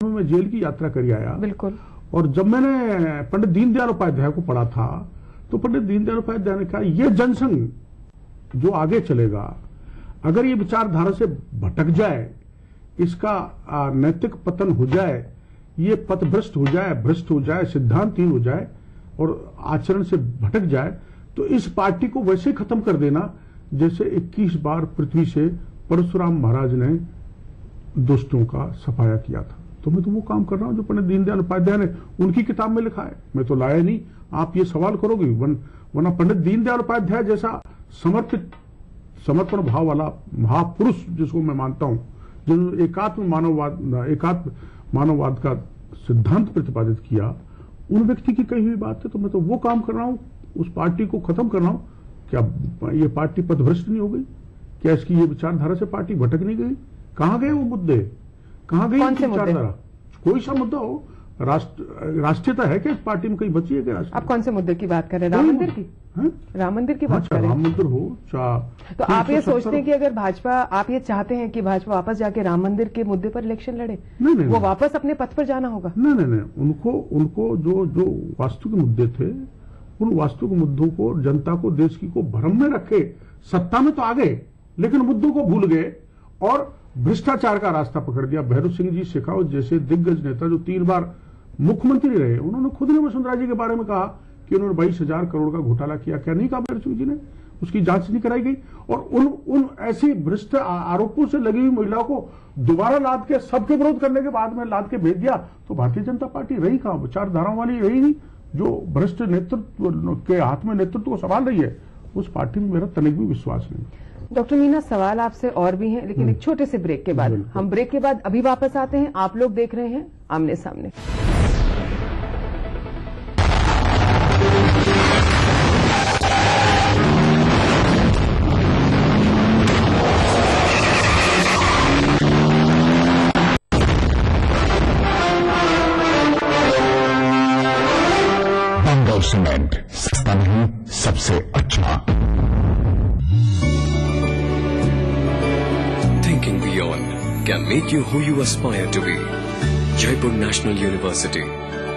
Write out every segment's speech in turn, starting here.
मैं जेल की यात्रा करी आया। बिल्कुल। और जब मैंने पंडित दीनदयाल उपाध्याय को पढ़ा था तो पंडित दीनदयाल उपाध्याय ने कहा ये जनसंघ जो आगे चलेगा, अगर ये विचारधारा से भटक जाए, इसका नैतिक पतन हो जाए, ये पथभ्रष्ट हो जाए, भ्रष्ट हो जाए, सिद्धांतहीन हो जाए और आचरण से भटक जाए, तो इस पार्टी को वैसे खत्म कर देना जैसे 21 बार पृथ्वी से परशुराम महाराज ने दुष्टों का सफाया किया था। तो मैं तो वो काम कर रहा हूं जो पंडित दीनदयाल उपाध्याय ने उनकी किताब में लिखा है। मैं तो लाया नहीं, आप ये सवाल करोगे, वरना पंडित दीनदयाल उपाध्याय जैसा समर्पित, समर्पण भाव वाला महापुरुष जिसको मैं मानता हूं, जिन्होंने एकात्म मानववाद का सिद्धांत प्रतिपादित किया, उन व्यक्ति की कही हुई बात है। तो मैं तो वो काम कर रहा हूं, उस पार्टी को खत्म कर रहा हूं। क्या ये पार्टी पथभ्रष्ट नहीं हो गई? क्या इसकी ये विचारधारा से पार्टी भटक नहीं गई? कहां गए वो मुद्दे? कहां गई विचारधारा? कोई सा मुद्दा हो, राष्ट्रीयता है क्या इस पार्टी में? कहीं बची है क्या? आप कौन से मुद्दे की बात कर रहे हैं? राम मंदिर की? राम मंदिर की बात कर रहे हैं? राम मंदिर हो तो आप ये सोचते हैं कि अगर भाजपा, आप ये चाहते हैं कि भाजपा वापस जाके राम मंदिर के मुद्दे पर इलेक्शन लड़े? नहीं, वो वापस अपने पथ पर जाना होगा? नहीं, उनको जो वास्तु के मुद्दे थे, उन वास्तु के मुद्दों को, जनता को, देश की को भ्रम में रखे। सत्ता में तो आ गए लेकिन मुद्दों को भूल गए और भ्रष्टाचार का रास्ता पकड़ दिया। भैरव सिंह जी शेखावत जैसे दिग्गज नेता जो 3 बार मुख्यमंत्री रहे, उन्होंने खुद ने वसुंधरा जी के बारे में कहा कि उन्होंने 22,000 करोड़ का घोटाला किया। क्या नहीं कहा भैरव सिंह जी ने? उसकी जांच नहीं कराई गई। और उन ऐसी भ्रष्ट आरोपों से लगी हुई महिलाओं को दोबारा लाद के, सबके विरोध करने के बाद में लाद के भेज दिया। तो भारतीय जनता पार्टी रही कहां? विचारधाराओं वाली रही नहीं, जो भ्रष्ट नेतृत्व के हाथ में नेतृत्व को संभाल रही है, उस पार्टी में मेरा तनिक भी विश्वास नहीं। डॉक्टर मीना, सवाल आपसे और भी हैं, लेकिन एक छोटे से ब्रेक के बाद। हम ब्रेक के बाद अभी वापस आते हैं। आप लोग देख रहे हैं आमने सामने। बंगाल सीमेंट सस्ता नहीं, सबसे अच्छा। Thinking beyond can make you who you aspire to be. Jaipur National University.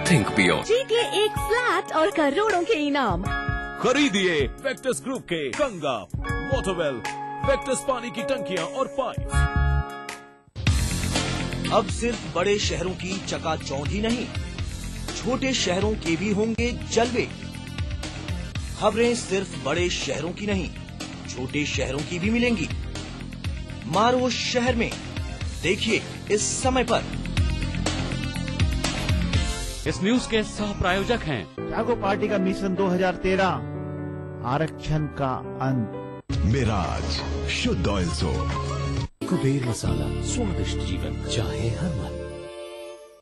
Think beyond. जीते एक फ्लैट और करोड़ों के इनाम। खरीदिए वेक्टस ग्रुप के गंगा, वाटरवेल, वेक्टस पानी की टंकियां और पाइप। अब सिर्फ बड़े शहरों की चकाचौंध ही नहीं, छोटे शहरों के भी होंगे जलवे। खबरें सिर्फ बड़े शहरों की नहीं, छोटे शहरों की भी मिलेंगी। मारो शहर में, देखिए इस समय पर। इस न्यूज के सह प्रायोजक हैं जागो पार्टी का मिशन 2013, आरक्षण का अंत। मिराज शुद्ध ऑयल सोप। कुबेर मसाला, स्वादिष्ट जीवन चाहे हर मन।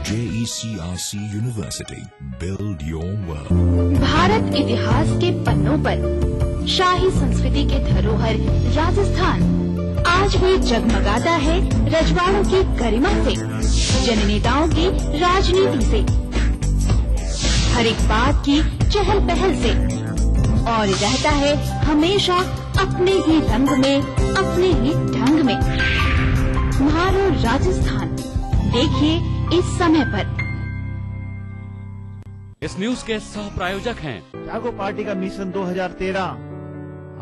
JECRC University, build your world। Bharat इतिहास के पन्नों पर शाही संस्कृति के धरोहर राजस्थान आज भी जगमगाता है रजवाड़ों की गरिमा से, जननेताओं की राजनीति से, हर एक बात की चहल पहल से, और रहता है हमेशा अपने ही रंग में, अपने ही ढंग में। मारो राजस्थान, देखिए इस समय पर। इस न्यूज के सह प्रायोजक हैं जागो पार्टी का मिशन 2013,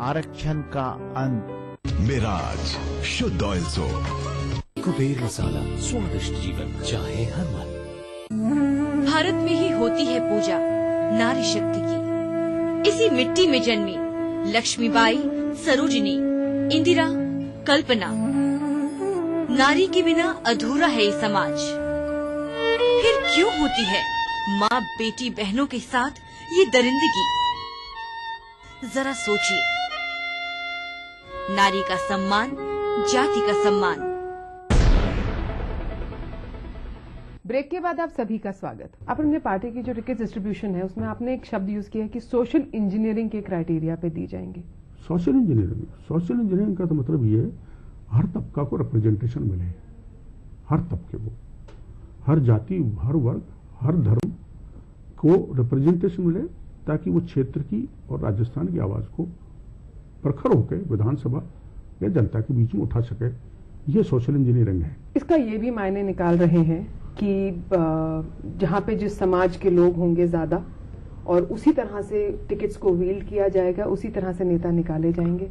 आरक्षण का अंत। मिराज शुद्ध ऑयल सोप। कुबेर मसाला, स्वादिष्ट जीवन चाहे हर मन। भारत में ही होती है पूजा नारी शक्ति की। इसी मिट्टी में जन्मी लक्ष्मीबाई, सरोजिनी, इंदिरा, कल्पना। नारी के बिना अधूरा है ये समाज। फिर क्यों होती है माँ बेटी बहनों के साथ ये दरिंदगी? जरा सोचिए। नारी का सम्मान, जाति का सम्मान। ब्रेक के बाद आप सभी का स्वागत। अपने पार्टी की जो टिकट डिस्ट्रीब्यूशन है उसमें आपने एक शब्द यूज किया है कि सोशल इंजीनियरिंग के क्राइटेरिया पे दी जाएंगे। सोशल इंजीनियरिंग का तो मतलब ये है हर तबका को रिप्रेजेंटेशन मिले, हर तबके को, हर जाति, हर वर्ग, हर धर्म को रिप्रेजेंटेशन मिले, ताकि वो क्षेत्र की और राजस्थान की आवाज को प्रखर होकर विधानसभा या जनता के बीच में उठा सके। ये सोशल इंजीनियरिंग है। इसका ये भी मायने निकाल रहे हैं कि जहां पे जिस समाज के लोग होंगे ज्यादा और उसी तरह से टिकट्स को व्हील किया जाएगा, उसी तरह से नेता निकाले जाएंगे?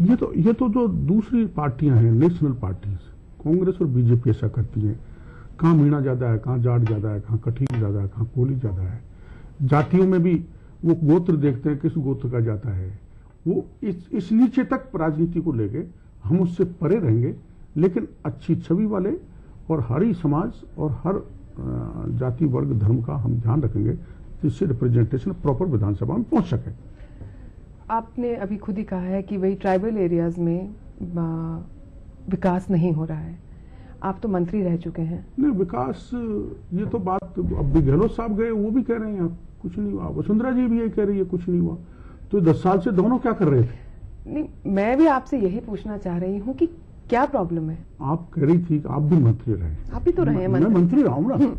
ये तो जो दूसरी पार्टियां हैं, नेशनल पार्टीज, कांग्रेस और बीजेपी ऐसा करती हैं। कहां मीणा ज्यादा है, कहां जाट ज्यादा है, कहां कठील ज्यादा है, कहां कोली ज्यादा है। जातियों में भी वो गोत्र देखते हैं, किस गोत्र का जाता है। वो इस नीचे तक राजनीति को लेके हम उससे परे रहेंगे, लेकिन अच्छी छवि वाले और हर ही समाज और हर जाति वर्ग धर्म का हम ध्यान रखेंगे, जिससे रिप्रेजेंटेशन प्रॉपर विधानसभा में पहुंच सके। आपने अभी खुद ही कहा है कि वही ट्राइबल एरियाज में विकास नहीं हो रहा है। आप तो मंत्री रह चुके हैं। नहीं, विकास ये तो बात अब भी गहलोत साहब गए, वो भी कह रहे हैं कुछ नहीं हुआ, वसुंधरा जी भी यही कह रही है कुछ नहीं हुआ। तो 10 साल से दोनों क्या कर रहे थे? नहीं, मैं भी आपसे यही पूछना चाह रही हूँ कि क्या प्रॉब्लम है? आप कह रही थी कि आप भी मंत्री रहे। आप भी तो रहे। मैं मंत्री रहा हूँ ना।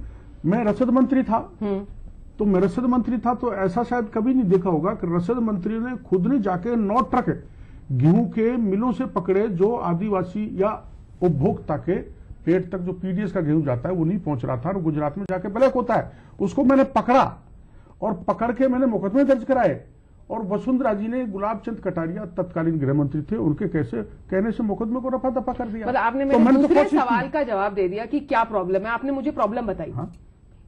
मैं रसद मंत्री था। तो मैं रसद मंत्री था तो ऐसा शायद कभी नहीं देखा होगा कि रसद मंत्री ने खुद ने जाके 9 ट्रक गेहूं के मिलों से पकड़े, जो आदिवासी या उपभोक्ता के पेट तक जो पीडीएस का गेहूं जाता है वो नहीं पहुंच रहा था, और गुजरात में जाके ब्लैक होता है। उसको मैंने पकड़ा और पकड़ के मैंने मुकदमे दर्ज कराए, और वसुंधरा जी ने, गुलाब चंद कटारिया तत्कालीन गृह मंत्री थे, उनके कैसे कहने से मुकदमे को रफा दफा कर दिया। मतलब आपने मेरे दूसरे सवाल का जवाब दे दिया कि क्या प्रॉब्लम है। आपने मुझे प्रॉब्लम बताई। हाँ?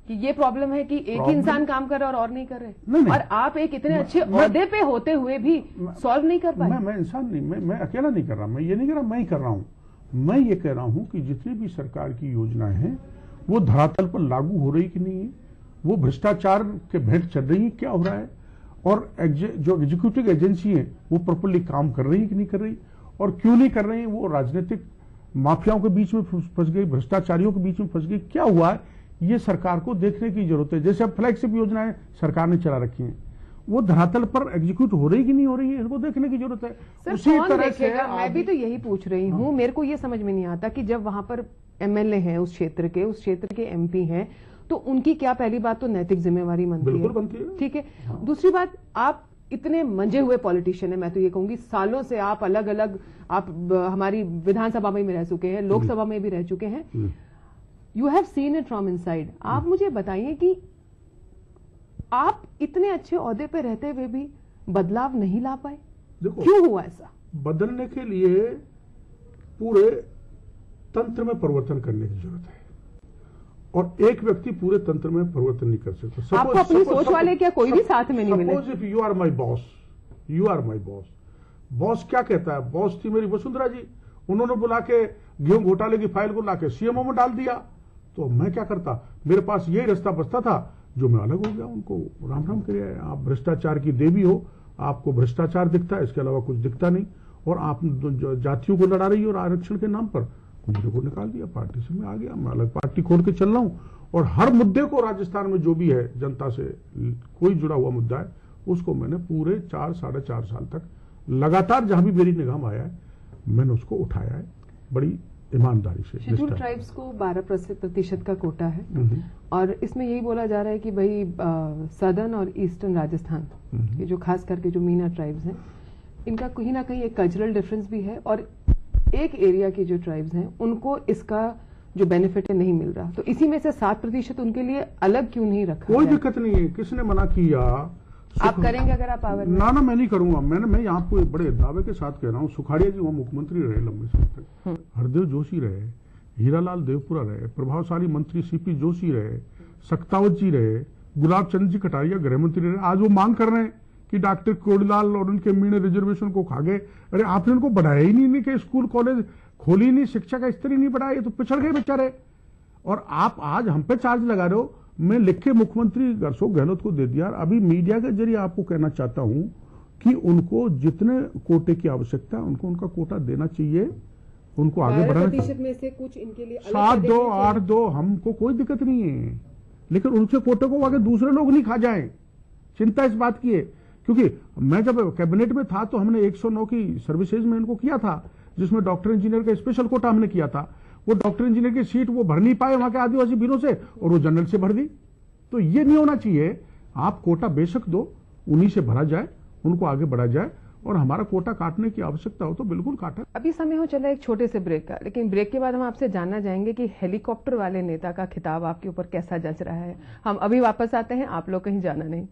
कि ये प्रॉब्लम है कि एक ही इंसान काम कर रहा है और नहीं कर रहे। नहीं। और आप एक इतने अच्छे ओहदे पे होते हुए भी सॉल्व नहीं कर पाए। मैं इंसान नहीं, मैं अकेला नहीं कर रहा। मैं ये नहीं कह रहा मैं ही कर रहा हूं। मैं ये कह रहा हूं कि जितनी भी सरकार की योजनाएं हैं वो धरातल पर लागू हो रही कि नहीं है, वो भ्रष्टाचार के भेंट चल रही है, क्या हो रहा है, और जो एग्जीक्यूटिव एजेंसी है वो प्रॉपरली काम कर रही है कि नहीं कर रही, और क्यों नहीं कर रही है, वो राजनीतिक माफियाओं के बीच में फंस गई, भ्रष्टाचारियों के बीच में फंस गई, क्या हुआ है, ये सरकार को देखने की जरूरत है। जैसे अब फ्लैगशिप योजनाएं सरकार ने चला रखी हैं, वो धरातल पर एग्जीक्यूट हो रही कि नहीं हो रही है, इसको देखने की जरूरत है। उसी तरह से मैं भी तो यही पूछ रही हूँ। मेरे को ये समझ में नहीं आता कि जब वहां पर एमएलए हैं उस क्षेत्र के एमपी हैं, तो उनकी क्या, पहली बात तो नैतिक जिम्मेवारी बनती है, ठीक है। दूसरी बात, आप इतने मंजे हुए पॉलिटिशियन है, मैं तो ये कहूंगी सालों से आप अलग अलग, आप हमारी विधानसभा में भी रह चुके हैं, लोकसभा में भी रह चुके हैं, you have seen it from inside. आप मुझे बताइए कि आप इतने अच्छे ओहदे पे रहते हुए भी बदलाव नहीं ला पाए, क्यों हुआ ऐसा? बदलने के लिए पूरे तंत्र में परिवर्तन करने की जरूरत है, और एक व्यक्ति पूरे तंत्र में परिवर्तन नहीं कर सकता। आपको अपनी सोच वाले क्या कोई भी साथ में नहीं मिले? Suppose if you are my boss, you are my boss, boss क्या कहता है? बॉस थी मेरी वसुंधरा जी, उन्होंने बुला के गेहूं घोटाले की फाइल को लाके सीएमओ में डाल दिया, तो मैं क्या करता? मेरे पास यही रास्ता बचता था, जो मैं अलग हो गया, उनको राम राम करे। आप भ्रष्टाचार की देवी हो, आपको भ्रष्टाचार दिखता है, इसके अलावा कुछ दिखता नहीं, और आप जातियों को लड़ा रही हो और आरक्षण के नाम पर मुझे को निकाल दिया पार्टी से। मैं आ गया, मैं अलग पार्टी खोल के चल रहा हूं, और हर मुद्दे को राजस्थान में जो भी है जनता से कोई जुड़ा हुआ मुद्दा है, उसको मैंने पूरे 4-4.5 साल तक लगातार जहां भी मेरी निगाह में आया है मैंने उसको उठाया है बड़ी ईमानदारी से। शेड्यूल्ड ट्राइब्स को 12% का कोटा है, और इसमें यही बोला जा रहा है कि भाई सदर्न और ईस्टर्न राजस्थान ये जो खास करके जो मीना ट्राइब्स हैं, इनका कहीं ना कहीं एक कल्चरल डिफरेंस भी है, और एक एरिया के जो ट्राइब्स हैं उनको इसका जो बेनिफिट है नहीं मिल रहा। तो इसी में से 7% उनके लिए अलग क्यों नहीं रखा? कोई दिक्कत नहीं है, किसने मना किया? आप करेंगे अगर आप पावर? ना मैं नहीं करूंगा। मैं आपको बड़े दावे के साथ कह रहा हूँ, सुखाड़िया जी वहां मुख्यमंत्री रहे लंबे समय तक, हरदेव जोशी रहे, हीरालाल देवपुरा रहे, प्रभावशाली मंत्री सीपी जोशी रहे, सक्तावत जी रहे, गुलाब चंद जी कटारिया गृह मंत्री रहे। आज वो मांग कर रहे हैं कि डॉक्टर कोड़ीलाल और उनके मीणे रिजर्वेशन को खा गए। अरे आपने उनको बढ़ाया ही नहीं, कि स्कूल कॉलेज खोली नहीं, शिक्षा का स्तर ही नहीं बढ़ाया, तो पिछड़ गए बेचारे। और आप आज हम पे चार्ज लगा रहे हो। मैं लिख के मुख्यमंत्री अशोक गहलोत को दे दिया। अभी मीडिया के जरिए आपको कहना चाहता हूं कि उनको जितने कोटे की आवश्यकता है उनको उनका कोटा देना चाहिए, उनको आगे बढ़ाना। में से कुछ इनके लिए 7-2, 8-2, हमको कोई दिक्कत नहीं है, लेकिन उनके कोटे को आगे दूसरे लोग नहीं खा जाए। चिंता इस बात की है, क्योंकि मैं जब कैबिनेट में था तो हमने 109 की सर्विसेज में इनको किया था, जिसमें डॉक्टर इंजीनियर का स्पेशल कोटा हमने किया था। वो डॉक्टर इंजीनियर की सीट वो भर नहीं पाए वहां के आदिवासी वीरों से, और वो जनरल से भर दी। तो ये नहीं होना चाहिए। आप कोटा बेशक दो, उन्हीं से भरा जाए, उनको आगे बढ़ा जाए, और हमारा कोटा काटने की आवश्यकता हो तो बिल्कुल काटा। अभी समय हो चला एक छोटे से ब्रेक का, लेकिन ब्रेक के बाद हम आपसे जानना चाहेंगे कि हेलीकॉप्टर वाले नेता का खिताब आपके ऊपर कैसा जच रहा है। हम अभी वापस आते हैं, आप लोग कहीं जाना नहीं।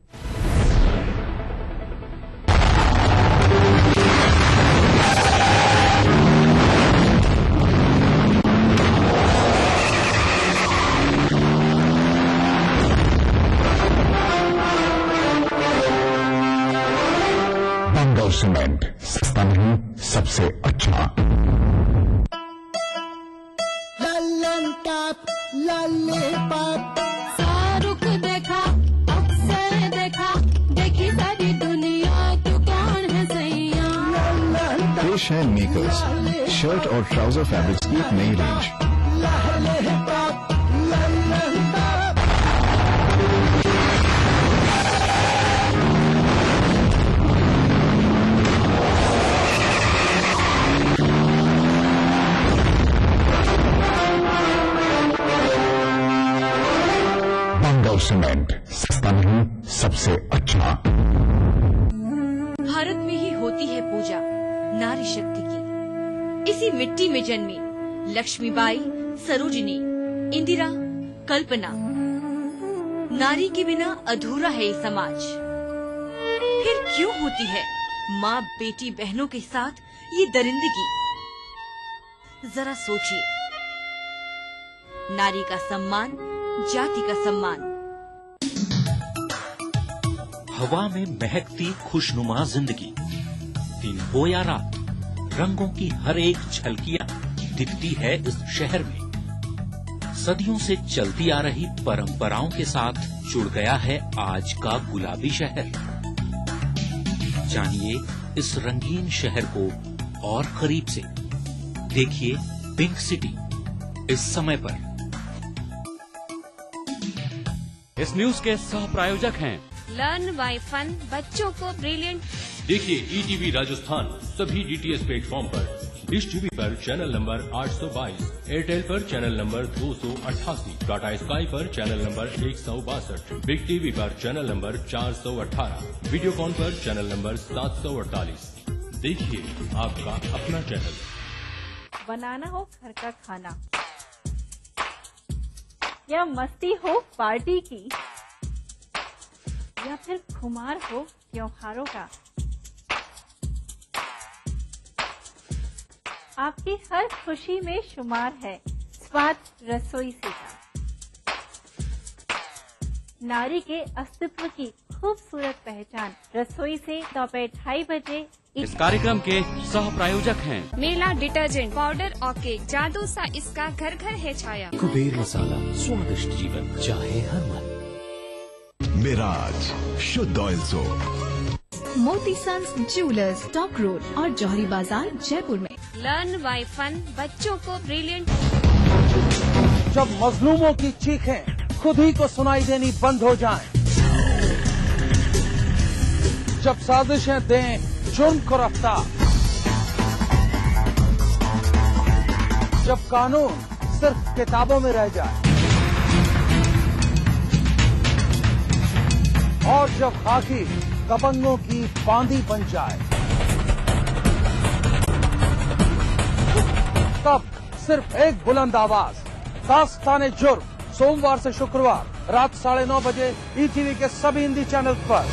बंगाल सीमेंट, सस्ता नहीं सबसे अच्छा। शाहरुख देखा, अक्सर देखा, देखी सारी दुनिया, तू कौन है सैया। पेश है मेकर्स, शर्ट और ट्राउजर फैब्रिक्स की एक नई रेंज। बंगाल सीमेंट, सस्ता नहीं सबसे अच्छा। भारत में ही होती है पूजा नारी शक्ति की। इसी मिट्टी में जन्मी लक्ष्मीबाई, सरोजिनी, इंदिरा, कल्पना। नारी के बिना अधूरा है ये समाज। फिर क्यों होती है माँ बेटी बहनों के साथ ये दरिंदगी? जरा सोचिए। नारी का सम्मान, जाति का सम्मान। हवा में महकती खुशनुमा जिंदगी, दिन हो या रात, रंगों की हर एक झलकियां दिखती है इस शहर में। सदियों से चलती आ रही परंपराओं के साथ जुड़ गया है आज का गुलाबी शहर। जानिए इस रंगीन शहर को और करीब से। देखिए पिंक सिटी इस समय पर। इस न्यूज के सह प्रायोजक हैं लर्न बाय फन, बच्चों को ब्रिलियंट। देखिए ईटीवी राजस्थान सभी डीटीएच प्लेटफॉर्म पर। डिश टीवी पर चैनल नंबर 822, एयरटेल पर चैनल नंबर 288, टाटा स्काई पर चैनल नंबर 162, बिग टीवी पर चैनल नंबर 418, वीडियोकॉन पर चैनल नंबर 748। देखिए आपका अपना चैनल। बनाना हो घर का खाना या मस्ती हो पार्टी की या फिर खुमार हो त्योहारों का, आपकी हर खुशी में शुमार है स्वाद रसोई से का। नारी के अस्तित्व की खूबसूरत पहचान रसोई से दोपहर 2:30 बजे। इस कार्यक्रम के सह प्रायोजक हैं मेला डिटर्जेंट पाउडर और केक, जादू सा इसका घर घर है छाया। कुबेर मसाला, स्वादिष्ट जीवन चाहे हर मन। मिराज शुद्ध ऑयल सोप। मोती सन्स ज्वेलर्स, टॉप रोड और जौहरी बाजार, जयपुर में। लर्न बाय फन, बच्चों को ब्रिलियंट। जब मजलूमों की चीखें खुद ही को सुनाई देनी बंद हो जाएं, जब साजिशें दें जुर्म को रफ्तार, जब कानून सिर्फ किताबों में रह जाए और जब खाकी दबंगों की बांदी बन जाए, तब सिर्फ एक बुलंद आवाज, दास्ताने जुर्म, सोमवार से शुक्रवार रात 9:30 बजे ईटीवी के सभी हिंदी चैनल पर।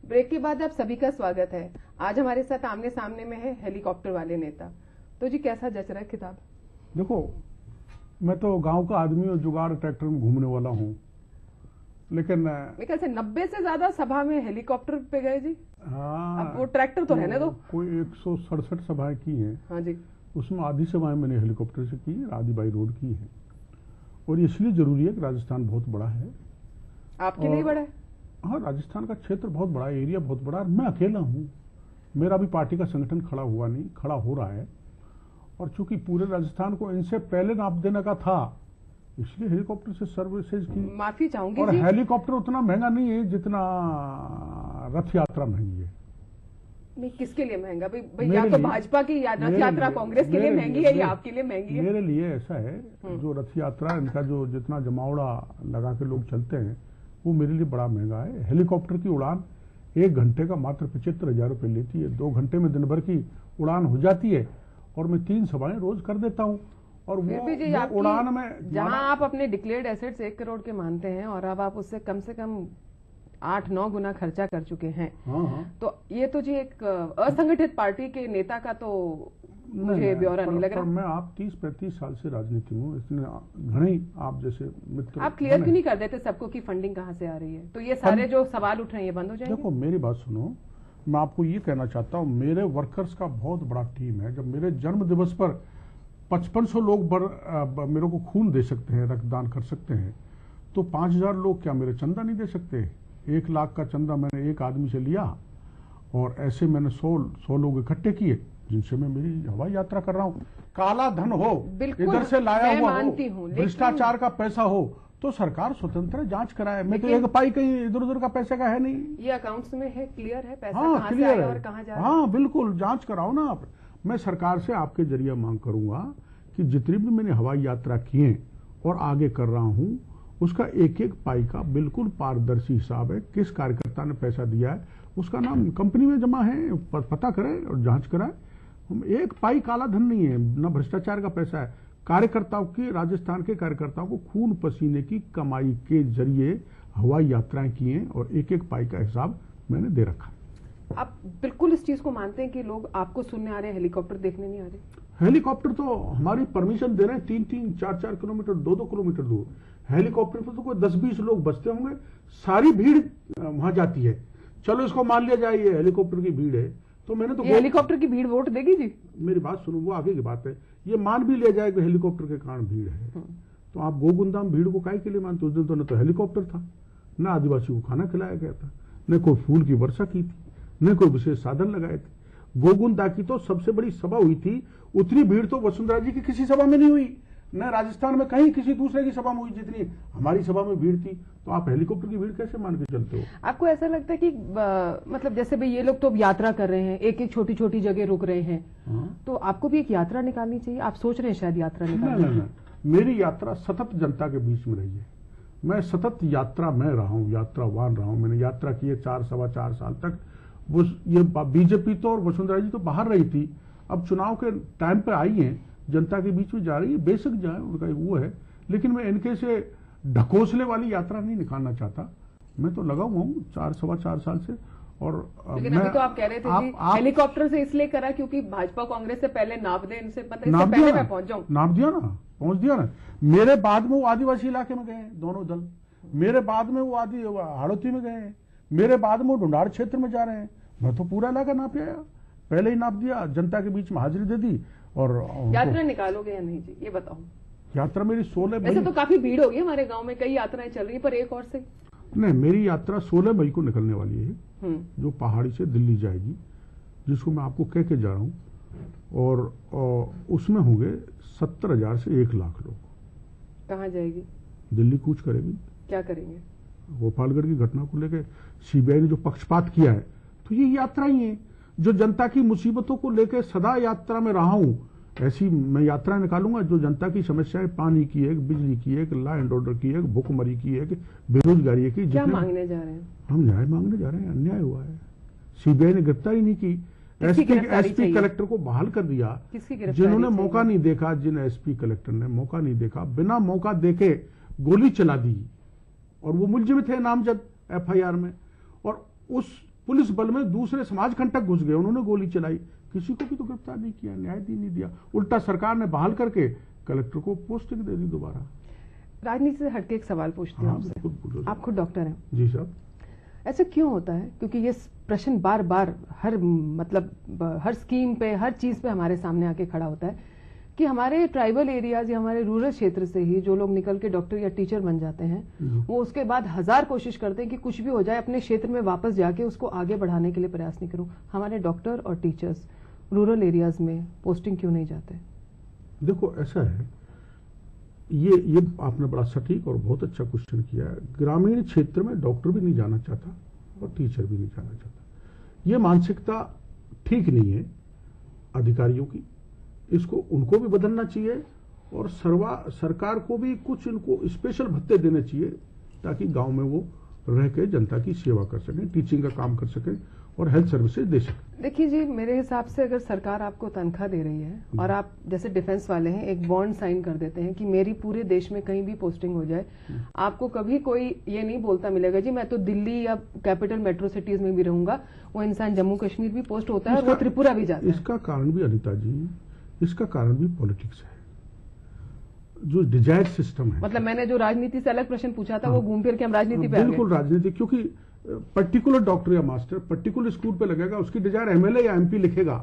ब्रेक के बाद आप सभी का स्वागत है। आज हमारे साथ आमने सामने में है हेलीकॉप्टर वाले नेता। तो जी कैसा जच रहा है खिताब? देखो, मैं तो गांव का आदमी और जुगाड़ ट्रैक्टर में घूमने वाला हूँ, लेकिन मेरे ख्याल से 90 से ज्यादा सभा में हेलीकॉप्टर पे गए जी। हाँ, अब वो ट्रैक्टर तो रहने दो। कोई 167 सभाएं की हैं। हाँ जी। उसमें आधी सभाएं मैंने हेलीकॉप्टर से की, आधी बाई रोड की है। और इसलिए जरूरी है कि राजस्थान बहुत बड़ा है। आपके लिए बड़ा है? हाँ, राजस्थान का क्षेत्र बहुत बड़ा है, एरिया बहुत बड़ा है। मैं अकेला हूँ, मेरा भी पार्टी का संगठन खड़ा हुआ नहीं, खड़ा हो रहा है। और चूंकि पूरे राजस्थान को इनसे पहले नाप देने का था, इसलिए हेलीकॉप्टर से सर्विसेज की माफी चाहूंगी। और हेलीकॉप्टर उतना महंगा नहीं है जितना रथ यात्रा महंगी है। किसके लिए महंगा भाई? या तो भाजपा की या रथ यात्रा कांग्रेस के लिए महंगी है या आपके लिए महंगी है? मेरे लिए ऐसा है, जो रथ यात्रा इनका जो जितना जमावड़ा लगा के लोग चलते हैं वो मेरे लिए बड़ा महंगा है। हेलीकॉप्टर की उड़ान 1 घंटे का मात्र 75,000 रुपये लेती है। 2 घंटे में दिन भर की उड़ान हो जाती है और मैं 3 सभाएं रोज कर देता हूँ। और वो उड़ान में जहां आप अपने डिक्लेयर्ड एसेट्स 1 करोड़ के मानते हैं और अब आप उससे कम से कम 8-9 गुना खर्चा कर चुके हैं। तो ये तो जी एक असंगठित पार्टी के नेता का तो मुझे ब्यौरा नहीं लग रहा। मैं आप 30-35 साल से राजनीति में हूँ, इसलिए घणे आप जैसे मित्र। आप क्लियर क्यों नहीं कर देते सबको कि फंडिंग कहाँ से आ रही है? तो ये सारे जो सवाल उठ रहे हैं ये बंद हो जाएंगे। देखो मेरी बात सुनो, मैं आपको ये कहना चाहता हूँ, मेरे वर्कर्स का बहुत बड़ा टीम है। जब मेरे जन्म दिवस पर 5500 लोग मेरे को खून दे सकते हैं, रक्तदान कर सकते हैं, तो 5000 लोग क्या मेरे चंदा नहीं दे सकते? 1 लाख का चंदा मैंने एक आदमी से लिया और ऐसे मैंने 100 लोग इकट्ठे किए जिनसे मैं मेरी हवाई यात्रा कर रहा हूँ। काला धन हो, इधर से लाया हुआ हो, भ्रष्टाचार का पैसा हो, तो सरकार स्वतंत्र जांच कराए। मैं तो एक पाई कहीं इधर उधर का पैसे का है नहीं। ये अकाउंट्स में है, क्लियर है पैसा कहाँ से आया और कहाँ जा रहा है। हाँ बिल्कुल, जांच कराओ ना आप। मैं सरकार से आपके जरिए मांग करूंगा कि जितनी भी मैंने हवाई यात्रा किए और आगे कर रहा हूँ, उसका एक एक पाई का बिल्कुल पारदर्शी हिसाब है। किस कार्यकर्ता ने पैसा दिया है उसका नाम कंपनी में जमा है, पता करे और जांच कराए। हम एक पाई काला धन नहीं है, न भ्रष्टाचार का पैसा है। कार्यकर्ताओं की, राजस्थान के कार्यकर्ताओं को खून पसीने की कमाई के जरिए हवाई यात्राएं की हैं और एक एक पाई का हिसाब मैंने दे रखा। आप बिल्कुल इस चीज को मानते हैं कि लोग आपको सुनने आ रहे हैं, हेलीकॉप्टर देखने नहीं आ रहे? हेलीकॉप्टर तो हमारी परमिशन दे रहे हैं 3-3, 4-4 किलोमीटर, 2-2 किलोमीटर दूर। हेलीकॉप्टर पर तो कोई 10-20 लोग बसते होंगे, सारी भीड़ वहां जाती है। चलो इसको मान लिया जाए ये हेलीकॉप्टर की भीड़ है, तो मैंने तो हेलीकॉप्टर की भीड़ वोट देगी जी? मेरी बात सुनो, वो आगे की बात है। ये मान भी लिया जाए कि हेलीकॉप्टर के कारण भीड़ है, तो आप गोगुंदाम भीड़ को काहे के लिए मानते? उस दिन तो न तो हेलीकॉप्टर था, न आदिवासी को खाना खिलाया गया था, न कोई फूल की वर्षा की थी, न कोई विशेष साधन लगाए थे। गोगुंदा की तो सबसे बड़ी सभा हुई थी, उतनी भीड़ तो वसुंधरा जी की किसी सभा में नहीं हुई, न राजस्थान में कहीं किसी दूसरे की सभा में हुई जितनी हमारी सभा में भीड़ थी। तो आप हेलीकॉप्टर की भीड़ कैसे मान के चलते हो? आपको ऐसा लगता है कि मतलब जैसे भाई ये लोग तो यात्रा कर रहे हैं, एक एक छोटी छोटी जगह रुक रहे हैं, तो आपको भी एक यात्रा निकालनी चाहिए? आप सोच रहे हैं शायद यात्रा निकालनी? नहीं, मेरी यात्रा सतत जनता के बीच में रही है। मैं सतत यात्रा में रहा हूँ, यात्रावान रहा हूँ। मैंने यात्रा की है 4-4.25 साल तक। वो ये बीजेपी तो और वसुंधरा जी तो बाहर रही थी, अब चुनाव के टाइम पे आई हैं, जनता के बीच में जा रही है, बेशक जाए, उनका वो है। लेकिन मैं इनके से ढकोसले वाली यात्रा नहीं निकालना चाहता। मैं तो लगा हुआ हूँ 4-4.25 साल से। और लेकिन अभी तो आप कह रहे थे हेलीकॉप्टर से इसलिए करा क्योंकि भाजपा कांग्रेस से पहले नाप दे, इनसे पता इससे पहले मैं पहुंच जाऊं। नाप दिया ना, पहुंच दिया ना। मेरे बाद में वो आदिवासी इलाके में गए दोनों दल, मेरे बाद में वो हाड़ौती में गए, मेरे बाद में वो ढूंढाड़ क्षेत्र में जा रहे हैं। मैं तो पूरा इलाका नाप आया, पहले ही नाप दिया, जनता के बीच में हाजिरी दे दी। और यात्रा निकालोगे या नहीं जी, ये बताओ? यात्रा मेरी 16 मई। ऐसे तो काफी भीड़ होगी हमारे गांव में, कई यात्राएं चल रही है, पर एक और से नहीं। मेरी यात्रा 16 मई को निकलने वाली है, जो पहाड़ी से दिल्ली जाएगी, जिसको मैं आपको कह के जा रहा हूँ। और उसमें होंगे 70,000 से 1 लाख लोग। कहाँ जाएगी? दिल्ली कूच करेगी। क्या करेंगे? गोपालगढ़ की घटना को लेकर सीबीआई ने जो पक्षपात किया है, तो ये यात्रा ही है। जो जनता की मुसीबतों को लेकर सदा यात्रा में रहा हूं, ऐसी मैं यात्रा निकालूंगा जो जनता की समस्याएं, पानी की एक, बिजली की एक, लॉ एंड ऑर्डर की एक, भूखमरी की एक, बेरोजगारी की। क्या मांगने जा रहे हैं? हम न्याय मांगने जा रहे हैं। अन्याय हुआ है, सीबीआई ने गिरफ्तारी नहीं की, एसपी कलेक्टर को बहाल कर दिया। जिन्होंने मौका नहीं देखा, जिन एसपी कलेक्टर ने मौका नहीं देखा, बिना मौका देके गोली चला दी, और वो मुलजिम थे नामजद FIR में, और उस पुलिस बल में दूसरे समाज कंटक घुस गए, उन्होंने गोली चलाई, किसी को भी तो गिरफ्तार नहीं किया, न्याय नहीं दिया। उल्टा सरकार ने बहाल करके कलेक्टर को पोस्टिंग दे दी दोबारा। राजनीति से हटके एक सवाल पूछती हूँ आपसे, आप खुद डॉक्टर हैं। जी साहब। ऐसा क्यों होता है? क्योंकि ये प्रश्न बार बार हर स्कीम पे, हर चीज पे हमारे सामने आके खड़ा होता है कि हमारे ट्राइबल एरियाज या हमारे रूरल क्षेत्र से ही जो लोग निकल के डॉक्टर या टीचर बन जाते हैं, वो उसके बाद 1000 कोशिश करते हैं कि कुछ भी हो जाए अपने क्षेत्र में वापस जाके उसको आगे बढ़ाने के लिए प्रयास नहीं करूं। हमारे डॉक्टर और टीचर्स रूरल एरियाज में पोस्टिंग क्यों नहीं जाते? देखो ऐसा है, ये आपने बड़ा सटीक और बहुत अच्छा क्वेश्चन किया है। ग्रामीण क्षेत्र में डॉक्टर भी नहीं जाना चाहता और टीचर भी नहीं जाना चाहता। ये मानसिकता ठीक नहीं है अधिकारियों की, इसको उनको भी बदलना चाहिए, और सरकार को भी कुछ इनको स्पेशल भत्ते देने चाहिए ताकि गांव में वो रह के जनता की सेवा कर सकें, टीचिंग का काम कर सकें और हेल्थ सर्विसेज दे सकें। देखिए जी, मेरे हिसाब से अगर सरकार आपको तनख्वाह दे रही है और आप जैसे डिफेंस वाले हैं एक बॉन्ड साइन कर देते हैं कि मेरी पूरे देश में कहीं भी पोस्टिंग हो जाए, आपको कभी कोई ये नहीं बोलता मिलेगा जी मैं तो दिल्ली या कैपिटल मेट्रो सिटीज में भी रहूंगा। वो इंसान जम्मू कश्मीर भी पोस्ट होता है और वो त्रिपुरा भी जाता है। इसका कारण भी अनिता जी, इसका कारण भी पॉलिटिक्स है, जो डिजायर्ड सिस्टम है। मतलब मैंने जो राजनीति से अलग प्रश्न पूछा था वो घूम फिर के हम राजनीति पे आ गए। बिल्कुल राजनीति, क्योंकि पर्टिकुलर डॉक्टर या मास्टर पर्टिकुलर स्कूल पे लगेगा, उसकी डिजायर एमएलए या एमपी लिखेगा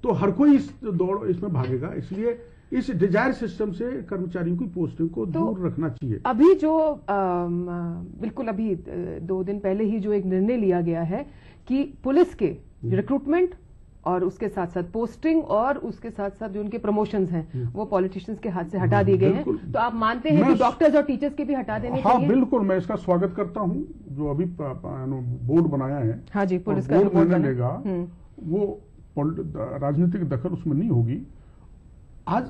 तो हर कोई इस दौड़ इसमें भागेगा। इसलिए इस डिजायर सिस्टम से कर्मचारियों की पोस्टिंग को दूर रखना चाहिए। अभी जो बिल्कुल अभी 2 दिन पहले ही जो एक निर्णय लिया गया है कि पुलिस के रिक्रूटमेंट और उसके साथ साथ पोस्टिंग और उसके साथ साथ जो उनके प्रमोशंस हैं वो पॉलिटिशियंस के हाथ से हटा दिए गए हैं, तो आप मानते हैं कि डॉक्टर्स और टीचर्स के भी हटा देने चाहिए? हाँ बिल्कुल, मैं इसका स्वागत करता हूं। जो अभी बोर्ड बनाया है, हाँ जी, पुलिस का बोर्ड बनेगा, वो राजनीतिक दखल उसमें नहीं होगी। आज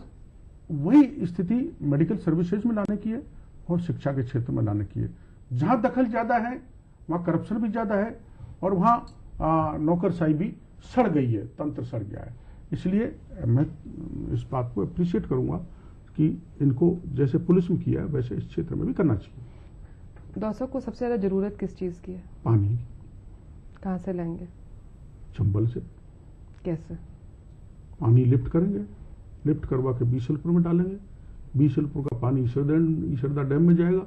वही स्थिति मेडिकल सर्विसेज में लाने की है और शिक्षा के क्षेत्र में लाने की है। जहां दखल ज्यादा है वहां करप्शन भी ज्यादा है और वहां नौकरशाही भी सड़ गई है, तंत्र सड़ गया है। इसलिए मैं इस बात को अप्रिशिएट करूंगा कि इनको जैसे पुलिस में किया है वैसे इस क्षेत्र में भी करना चाहिए। दर्शक को सबसे ज्यादा जरूरत किस चीज की है? पानी। कहां से लेंगे? चंबल से। कैसे? पानी लिफ्ट करेंगे, लिफ्ट करवा के बीसलपुर में डालेंगे, बीसलपुर का पानी ईसरदा डैम में जाएगा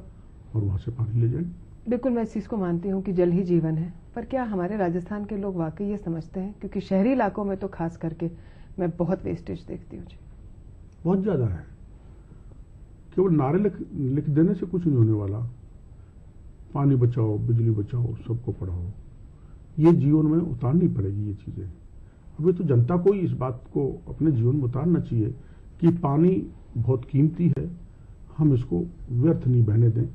और वहां से पानी ले जाएंगे। बिल्कुल, मैं इस चीज को मानती हूँ कि जल ही जीवन है, पर क्या हमारे राजस्थान के लोग वाकई ये समझते हैं? क्योंकि शहरी इलाकों में तो खास करके मैं बहुत वेस्टेज देखती हूँ जी। बहुत ज्यादा है। केवल नारे लिख देने से कुछ नहीं होने वाला। पानी बचाओ, बिजली बचाओ, सबको पढ़ाओ, ये जीवन में उतारनी पड़ेगी ये चीजें। अभी तो जनता को ही इस बात को अपने जीवन में उतारना चाहिए कि पानी बहुत कीमती है, हम इसको व्यर्थ नहीं बहने दें।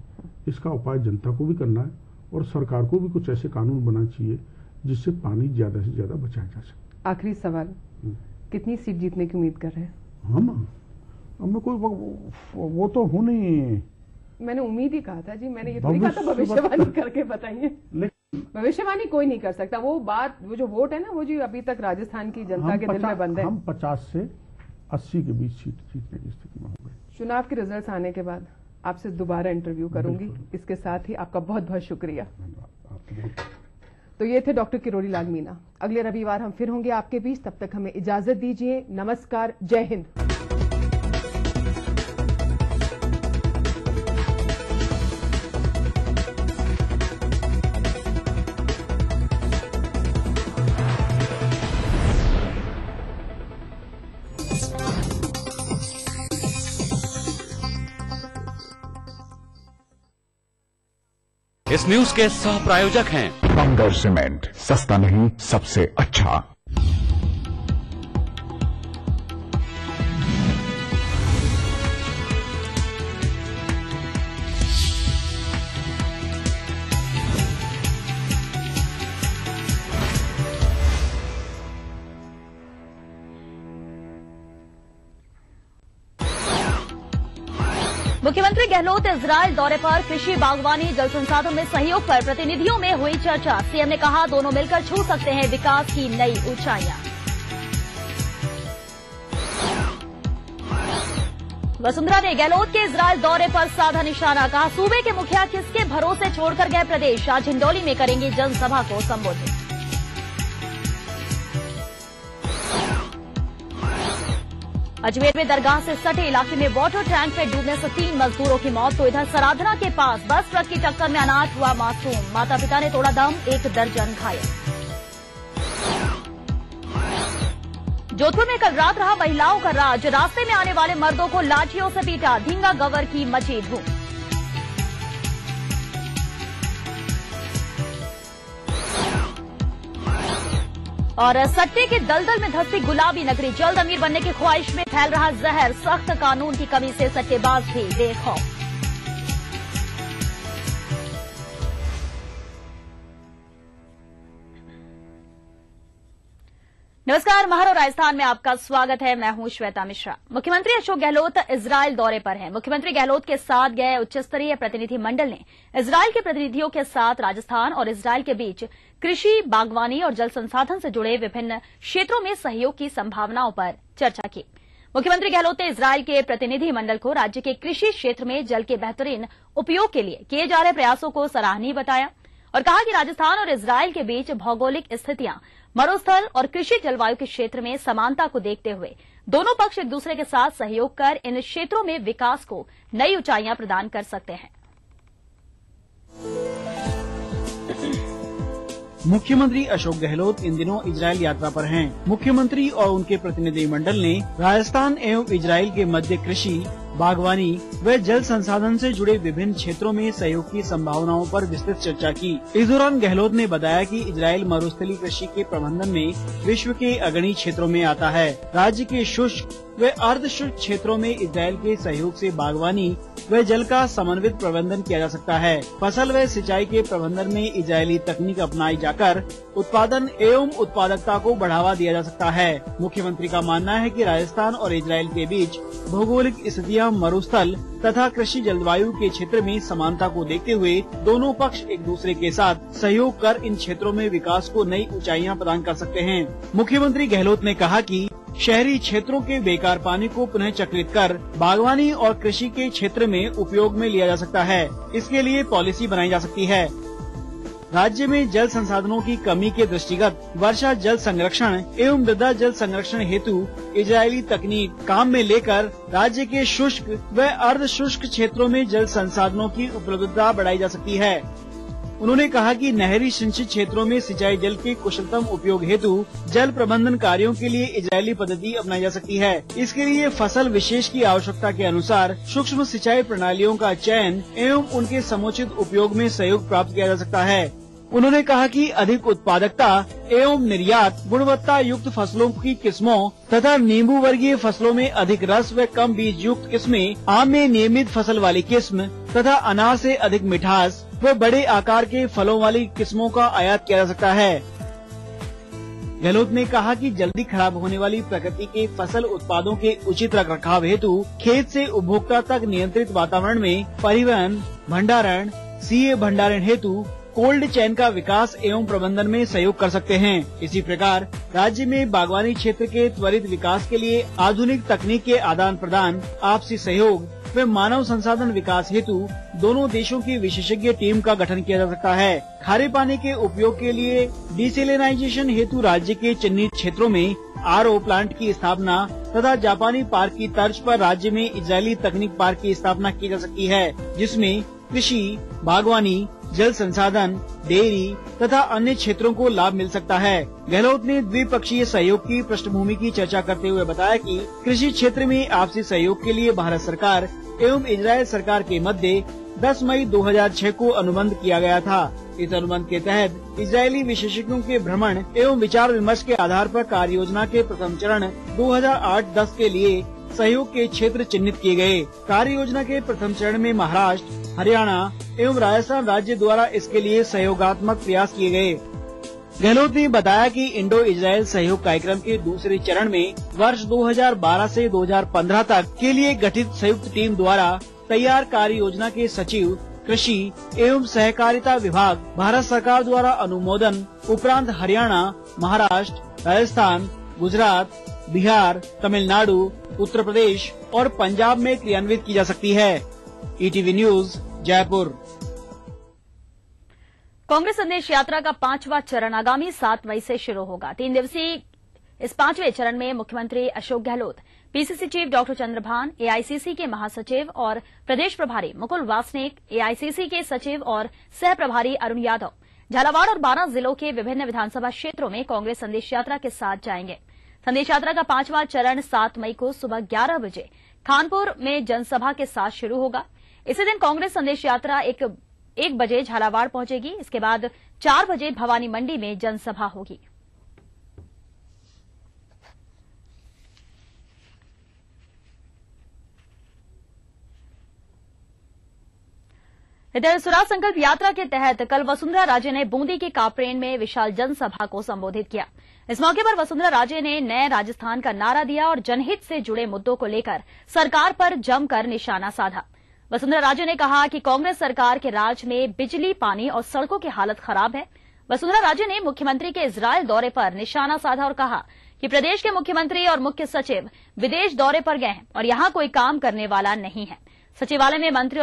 इसका उपाय जनता को भी करना है और सरकार को भी कुछ ऐसे कानून बनाना चाहिए जिससे पानी ज्यादा से ज्यादा बचाया जा सके। आखिरी सवाल, कितनी सीट जीतने की उम्मीद कर रहे हैं? हमें कोई वो तो हो नहीं। मैंने उम्मीद ही कहा था जी, मैंने ये थोड़ी कहा था भविष्यवाणी करके बताइए। भविष्यवाणी कोई नहीं कर सकता। वो बात, वो जो वोट है ना, वो जी अभी तक राजस्थान की जनता के दिल में बंद है। हम 50 से 80 के बीच सीट जीतने की स्थिति में हो गए। चुनाव के रिजल्ट आने के बाद आपसे दोबारा इंटरव्यू करूंगी। इसके साथ ही आपका बहुत बहुत शुक्रिया। तो ये थे डॉक्टर किरोड़ी लाल मीणा। अगले रविवार हम फिर होंगे आपके बीच, तब तक हमें इजाजत दीजिए। नमस्कार, जय हिंद। इस न्यूज के सह प्रायोजक हैं बंगर सीमेंट, सस्ता नहीं सबसे अच्छा। मुख्यमंत्री गहलोत इजरायल दौरे पर कृषि, बागवानी, जल संसाधन में सहयोग पर प्रतिनिधियों में हुई चर्चा। सीएम ने कहा दोनों मिलकर छू सकते हैं विकास की नई ऊंचाइयां। वसुंधरा ने गहलोत के इजरायल दौरे पर साधा निशाना। कहा सूबे के मुखिया किसके भरोसे छोड़कर गए प्रदेश, आज हिंडौली में करेंगे जनसभा को संबोधित। अजमेर में दरगाह से सटे इलाके में वाटर टैंक में डूबने से 3 मजदूरों की मौत। तो इधर सराधना के पास बस ट्रक की टक्कर में अनाथ हुआ मासूम, माता पिता ने तोड़ा दम, 1 दर्जन घायल। जोधपुर में कल रात रहा महिलाओं का राज, रास्ते में आने वाले मर्दों को लाठियों से पीटा, धींगा गवर की मची धूम। और सट्टे के दलदल में धंसी गुलाबी नगरी, जल्द अमीर बनने की ख्वाहिश में फैल रहा जहर, सख्त कानून की कमी से सट्टेबाज भी बेखौफ। नमस्कार, महारो राजस्थान में आपका स्वागत है। मैं हूं श्वेता मिश्रा। मुख्यमंत्री अशोक गहलोत इजरायल दौरे पर हैं। मुख्यमंत्री गहलोत के साथ गए उच्च स्तरीय प्रतिनिधि मंडल ने इजरायल के प्रतिनिधियों के साथ राजस्थान और इजरायल के बीच कृषि, बागवानी और जल संसाधन से जुड़े विभिन्न क्षेत्रों में सहयोग की संभावनाओं पर चर्चा की। मुख्यमंत्री गहलोत ने इजरायल के प्रतिनिधि मंडल को राज्य के कृषि क्षेत्र में जल के बेहतरीन उपयोग के लिए किए जा रहे प्रयासों को सराहनीय बताया और कहा कि राजस्थान और इजरायल के बीच भौगोलिक स्थितियां, मरुस्थल और कृषि जलवायु के क्षेत्र में समानता को देखते हुए दोनों पक्ष एक दूसरे के साथ सहयोग कर इन क्षेत्रों में विकास को नई ऊंचाइयां प्रदान कर सकते हैं। मुख्यमंत्री अशोक गहलोत इन दिनों इजरायल यात्रा पर हैं। मुख्यमंत्री और उनके प्रतिनिधि मंडल ने राजस्थान एवं इजरायल के मध्य कृषि, बागवानी व जल संसाधन से जुड़े विभिन्न क्षेत्रों में सहयोग की संभावनाओं पर विस्तृत चर्चा की। इस दौरान गहलोत ने बताया कि इजरायल मरुस्थलीय कृषि के प्रबंधन में विश्व के अग्रणी क्षेत्रों में आता है। राज्य के शुष्क व अर्ध शुष्क क्षेत्रों में इजरायल के सहयोग से बागवानी व जल का समन्वित प्रबंधन किया जा सकता है। फसल व सिंचाई के प्रबंधन में इजरायली तकनीक अपनाई जाकर उत्पादन एवं उत्पादकता को बढ़ावा दिया जा सकता है। मुख्यमंत्री का मानना है कि राजस्थान और इजरायल के बीच भौगोलिक स्थितियां, मरुस्थल तथा कृषि जलवायु के क्षेत्र में समानता को देखते हुए दोनों पक्ष एक दूसरे के साथ सहयोग कर इन क्षेत्रों में विकास को नई ऊंचाइयां प्रदान कर सकते हैं। मुख्यमंत्री गहलोत ने कहा कि शहरी क्षेत्रों के बेकार पानी को पुनः चक्रित कर बागवानी और कृषि के क्षेत्र में उपयोग में लिया जा सकता है। इसके लिए पॉलिसी बनाई जा सकती है। राज्य में जल संसाधनों की कमी के दृष्टिगत वर्षा जल संरक्षण एवं मृदा जल संरक्षण हेतु इजरायली तकनीक काम में लेकर राज्य के शुष्क व अर्ध शुष्क क्षेत्रों में जल संसाधनों की उपलब्धता बढ़ाई जा सकती है। उन्होंने कहा कि नहरी सिंचित क्षेत्रों में सिंचाई जल के कुशलतम उपयोग हेतु जल प्रबंधन कार्यों के लिए इजरायली पद्धति अपनाई जा सकती है। इसके लिए फसल विशेष की आवश्यकता के अनुसार सूक्ष्म सिंचाई प्रणालियों का चयन एवं उनके समुचित उपयोग में सहयोग प्राप्त किया जा सकता है। उन्होंने कहा कि अधिक उत्पादकता एवं निर्यात, गुणवत्ता युक्त फसलों की किस्मों तथा नींबू वर्गीय फसलों में अधिक रस व कम बीज युक्त किस्में, आम में नियमित फसल वाली किस्म तथा अनार से अधिक मिठास व बड़े आकार के फलों वाली किस्मों का आयात किया जा सकता है। गहलोत ने कहा कि जल्दी खराब होने वाली प्रकृति के फसल उत्पादों के उचित रखरखाव हेतु खेत से उपभोक्ता तक नियंत्रित वातावरण में परिवहन, भंडारण, सीए भंडारण हेतु कोल्ड चेन का विकास एवं प्रबंधन में सहयोग कर सकते हैं। इसी प्रकार राज्य में बागवानी क्षेत्र के त्वरित विकास के लिए आधुनिक तकनीक के आदान प्रदान, आपसी सहयोग व मानव संसाधन विकास हेतु दोनों देशों की विशेषज्ञ टीम का गठन किया जा सकता है। खारे पानी के उपयोग के लिए डिसेलिनाइजेशन हेतु राज्य के चिन्हित क्षेत्रों में आरओ प्लांट की स्थापना तथा जापानी पार्क की तर्ज पर राज्य में इजरायली तकनीक पार्क की स्थापना की जा सकती है, जिसमें कृषि, बागवानी, जल संसाधन, डेयरी तथा अन्य क्षेत्रों को लाभ मिल सकता है। गहलोत ने द्विपक्षीय सहयोग की पृष्ठभूमि की चर्चा करते हुए बताया कि कृषि क्षेत्र में आपसी सहयोग के लिए भारत सरकार एवं इजरायल सरकार के मध्य 10 मई 2006 को अनुबंध किया गया था। इस अनुबंध के तहत इजरायली विशेषज्ञों के भ्रमण एवं विचार विमर्श के आधार पर कार्य योजना के प्रथम चरण 2008-10 के लिए सहयोग के क्षेत्र चिन्हित किए गए। कार्य योजना के प्रथम चरण में महाराष्ट्र, हरियाणा एवं राजस्थान राज्य द्वारा इसके लिए सहयोगात्मक प्रयास किए गए। गहलोत ने बताया कि इंडो इजरायल सहयोग कार्यक्रम के दूसरे चरण में वर्ष 2012 से 2015 तक के लिए गठित संयुक्त टीम द्वारा तैयार कार्य योजना के सचिव, कृषि एवं सहकारिता विभाग, भारत सरकार द्वारा अनुमोदन उपरांत हरियाणा, महाराष्ट्र, राजस्थान, गुजरात, बिहार, तमिलनाडु, उत्तर प्रदेश और पंजाब में क्रियान्वित की जा सकती है। ETV news, Jaipur. कांग्रेस संदेश यात्रा का 5वां चरण आगामी 7 मई से शुरू होगा। 3 दिवसीय इस 5वें चरण में मुख्यमंत्री Ashok Gehlot, PCC chief doctor Chandrabhan, AICC के महासचिव और प्रदेश प्रभारी मुकुल वासनिक, एआईसीसी के सचिव और सह प्रभारी अरुण यादव, झालावाड़ और 12 जिलों के विभिन्न विधानसभा क्षेत्रों में कांग्रेस संदेश यात्रा के साथ जाएंगे। संदेश यात्रा का 5वां चरण 7 मई को सुबह 11 बजे खानपुर में जनसभा के साथ शुरू होगा। इसी दिन कांग्रेस संदेश यात्रा 1 बजे झालावाड़ पहुंचेगी। इसके बाद 4 बजे भवानी मंडी में जनसभा होगी। इधर स्वराज संकल्प यात्रा के तहत कल वसुंधरा राजे ने बूंदी के कापरेन में विशाल जनसभा को संबोधित किया। इस मौके पर वसुंधरा राजे ने नए राजस्थान का नारा दिया और जनहित से जुड़े मुद्दों को लेकर सरकार पर जमकर निशाना साधा। वसुंधरा राजे ने कहा कि कांग्रेस सरकार के राज में बिजली, पानी और सड़कों की हालत खराब है। वसुंधरा राजे ने मुख्यमंत्री के इजरायल दौरे पर निशाना साधा और कहा कि प्रदेश के मुख्यमंत्री और मुख्य सचिव विदेश दौरे पर गए हैं और यहां कोई काम करने वाला नहीं है। सचिवालय में मंत्री